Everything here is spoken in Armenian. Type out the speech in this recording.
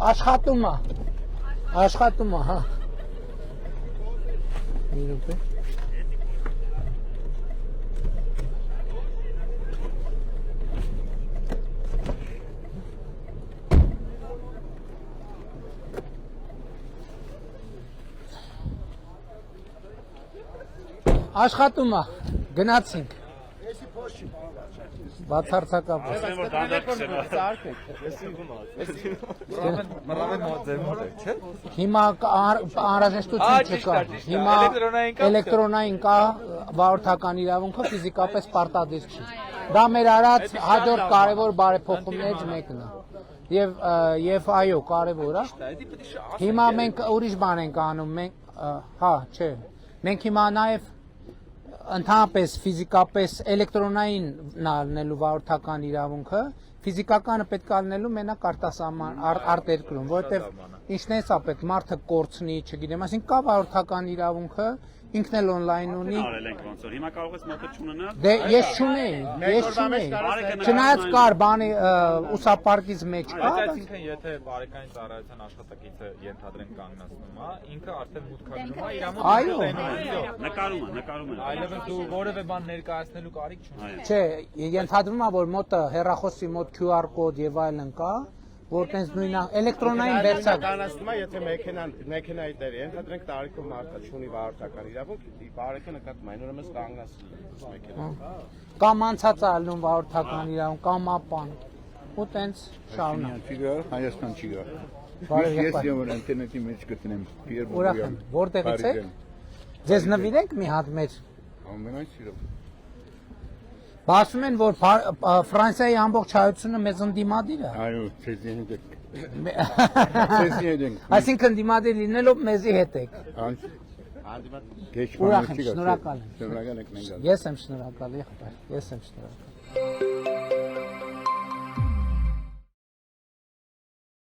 Աշխատում է, հա։ Մի րոպե։ Աշխատում է, գնացինք։ Բացարձակապես։ Հիմա անհրաժեշտություն չկա։ Հիմա էլեկտրոնային կա վարորդական իրավունքը ֆիզիկապես պարտադիր չի։ Դա մեր արած հաջորդ կարևոր բարեփոխումներից մեկն է։ Եվ այո, կարևոր է։ Հիմա մենք ուրիշ բան ենք անում, հա, չէ։ Մենք հիմա նաև ընդհանրապես ֆիզիկապես էլեկտրոնային նալնելու վարորդական իրավունքը, ֆիզիկականը պետք է լինելու մենակ արտասահման արտերկրում, որովհետև ինչն է սա պետք մարդը կորցնի, չգիտեմ, այսինքն կա վարորդական իրավունքը, ինքն էլ on-line ունի։ Հիմա կարող ես մոտը չունենալ։ Դե ես չունեի։ Չնայած կար բանի ուսապարկից մեջ կա։ Այսինքն եթե բարեկային ծառայության աշխատակիցը ենթադրենք կանգնացնում է, ինքը արդեն մուտքագրում է իր Այո։ Նկարում է։ Այլևս դու որևէ բան ներկայացնելու կարիք չունես։ Չէ, ենթադրվում է, որ մոտը հեռախոսի մոտ QR կոդ եւ այլն կա, որ տենց նույնա էլեկտրոնային վերցակ Կանացնում է, եթե մեքենայի տերը, ենթադրենք տարիքով մարդը չունի վարորդական իրավունք, բարեկը նկատում է, այնուհետև կանգնացնի մեքենան։ կամ անցած ալնում վարորդական իրավունք, կամ ապան։ Ու տենց շարունակ։ Հայաստան չի գա։ Բարև Ես եղբայր։ որ ինտերնետի մեջ գտնեմ Պիեր Ուրախ եմ։ Որտեղից եք։ Ձեզ նվիրենք մի հատ մեր։ Ամենայն սիրով։ Բացում են, որ Ֆրանսիայի ամբողջ հայությունը մեզ ընդդիմադիր է։ Այո, ցեզի հետ եք։ Ցեզի հետ եք։ Այսինքն դիմադիր լինելով մեզի հետ եք։ Գեչ Ուրախ եմ, մանեցի գա։ շնորհակալ եմ։ Շնորհակալ եք մենք։ Ես եմ շնորհակալ, եղբայր, ես եմ շնորհակալ։